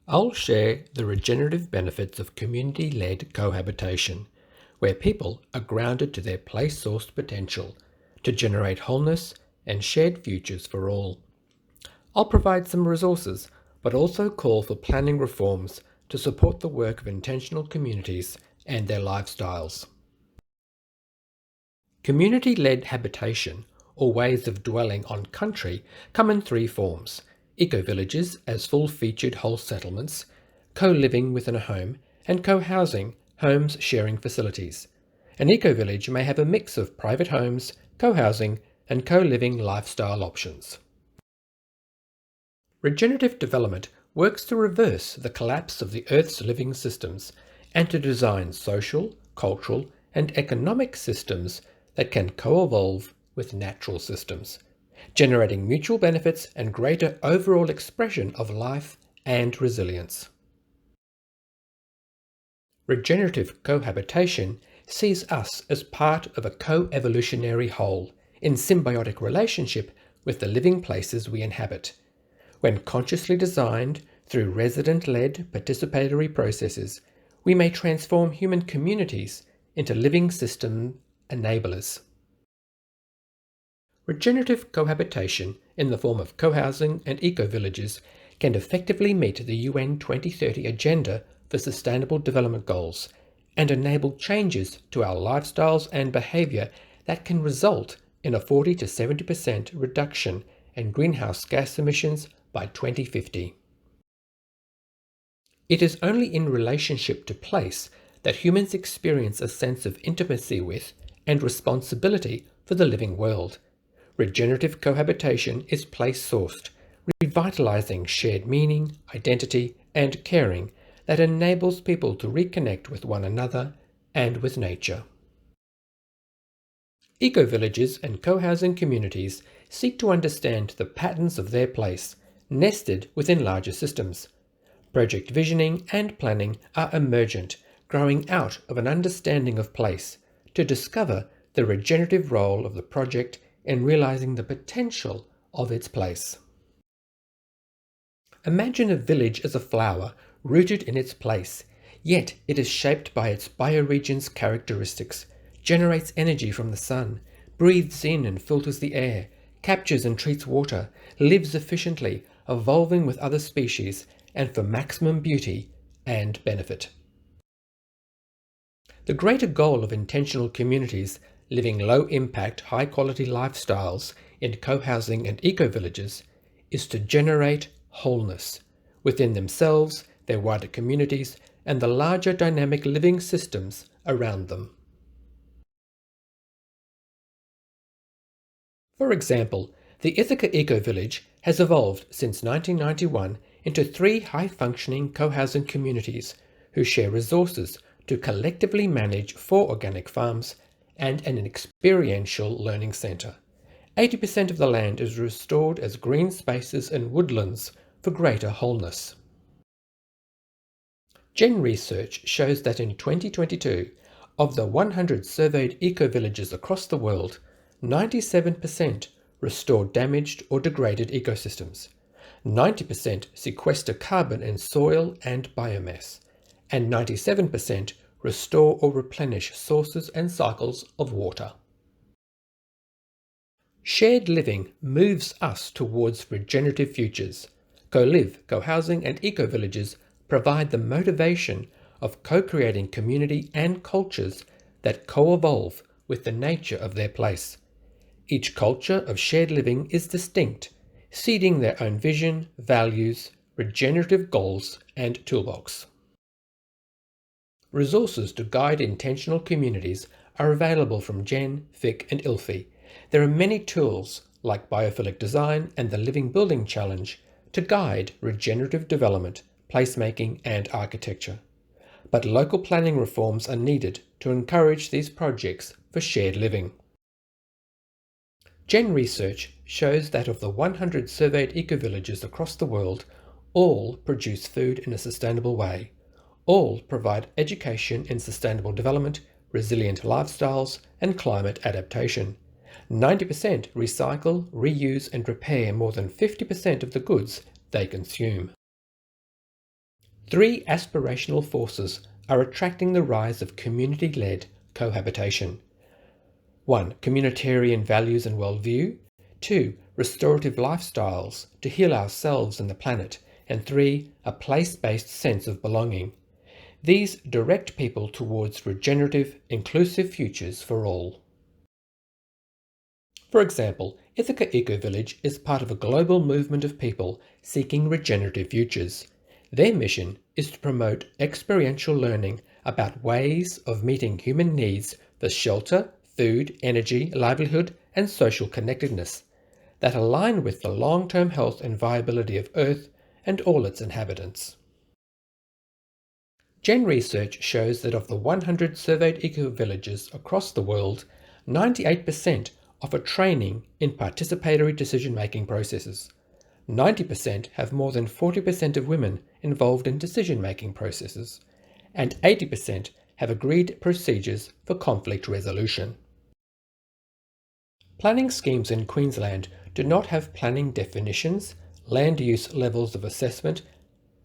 I'll share the regenerative benefits of community-led cohabitation, where people are grounded to their place-sourced potential to generate wholeness and shared futures for all. I'll provide some resources, but also call for planning reforms to support the work of intentional communities and their lifestyles. Community-led habitation, or ways of dwelling on country, come in three forms: ecovillages as full-featured whole settlements, co-living within a home, and co-housing, homes sharing facilities. An ecovillage may have a mix of private homes, co-housing, and co-living lifestyle options. Regenerative development works to reverse the collapse of the Earth's living systems and to design social, cultural, and economic systems that can co-evolve with natural systems, generating mutual benefits and greater overall expression of life and resilience. Regenerative cohabitation sees us as part of a co-evolutionary whole in symbiotic relationship with the living places we inhabit. When consciously designed through resident-led participatory processes, we may transform human communities into living system enablers. Regenerative cohabitation in the form of cohousing and ecovillages can effectively meet the UN 2030 Agenda for Sustainable Development Goals and enable changes to our lifestyles and behaviour that can result in a 40 to 70% reduction in greenhouse gas emissions by 2050. It is only in relationship to place that humans experience a sense of intimacy with and responsibility for the living world. Regenerative cohabitation is place-sourced, revitalizing shared meaning, identity, and caring that enables people to reconnect with one another and with nature. Ecovillages and co-housing communities seek to understand the patterns of their place, nested within larger systems. Project visioning and planning are emergent, growing out of an understanding of place, to discover the regenerative role of the project in realizing the potential of its place. Imagine a village as a flower rooted in its place, yet it is shaped by its bioregion's characteristics, generates energy from the sun, breathes in and filters the air, captures and treats water, lives efficiently, evolving with other species, and for maximum beauty and benefit. The greater goal of intentional communities living low-impact, high-quality lifestyles in co-housing and eco-villages is to generate wholeness within themselves, their wider communities, and the larger dynamic living systems around them. For example, the Ithaca EcoVillage has evolved since 1991 into 3 high-functioning co-housing communities who share resources to collectively manage 4 organic farms and an experiential learning centre. 80% of the land is restored as green spaces and woodlands for greater wholeness. Gen research shows that in 2022, of the 100 surveyed eco-villages across the world, 97% restore damaged or degraded ecosystems, 90% sequester carbon in soil and biomass, and 97% restore or replenish sources and cycles of water. Shared living moves us towards regenerative futures. Co-live, co-housing and eco-villages provide the motivation of co-creating community and cultures that co-evolve with the nature of their place. Each culture of shared living is distinct, seeding their own vision, values, regenerative goals and toolbox. Resources to guide intentional communities are available from Gen, Vic and ILFI. There are many tools like biophilic design and the Living Building Challenge to guide regenerative development, placemaking and architecture. But local planning reforms are needed to encourage these projects for shared living. Gen research shows that of the 100 surveyed ecovillages across the world, all produce food in a sustainable way. All provide education in sustainable development, resilient lifestyles, and climate adaptation. 90% recycle, reuse, and repair more than 50% of the goods they consume. Three aspirational forces are attracting the rise of community-led cohabitation. 1. Communitarian values and worldview. 2. Restorative lifestyles to heal ourselves and the planet. And 3. A place-based sense of belonging. These direct people towards regenerative, inclusive futures for all. For example, Ithaca EcoVillage is part of a global movement of people seeking regenerative futures. Their mission is to promote experiential learning about ways of meeting human needs for shelter, food, energy, livelihood, and social connectedness that align with the long-term health and viability of Earth and all its inhabitants. Gen research shows that of the 100 surveyed eco-villages across the world, 98% offer training in participatory decision-making processes. 90% have more than 40% of women involved in decision-making processes, and 80% have agreed procedures for conflict resolution. Planning schemes in Queensland do not have planning definitions, land use levels of assessment,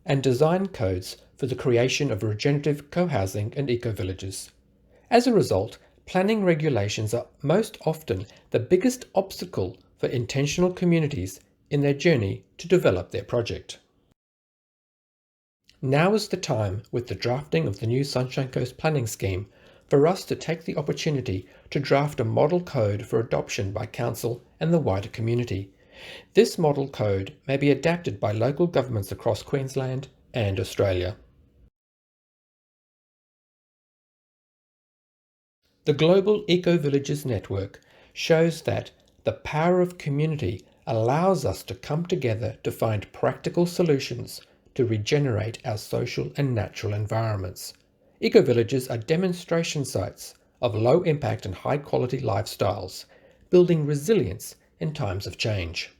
and design codes for the creation of regenerative co-housing and eco-villages. As a result, planning regulations are most often the biggest obstacle for intentional communities in their journey to develop their project. Now is the time, with the drafting of the new Sunshine Coast Planning Scheme, for us to take the opportunity to draft a model code for adoption by Council and the wider community. This model code may be adapted by local governments across Queensland and Australia. The Global Eco-Villages Network shows that the power of community allows us to come together to find practical solutions to regenerate our social and natural environments. Eco-villages are demonstration sites of low impact and high quality lifestyles, building resilience in times of change.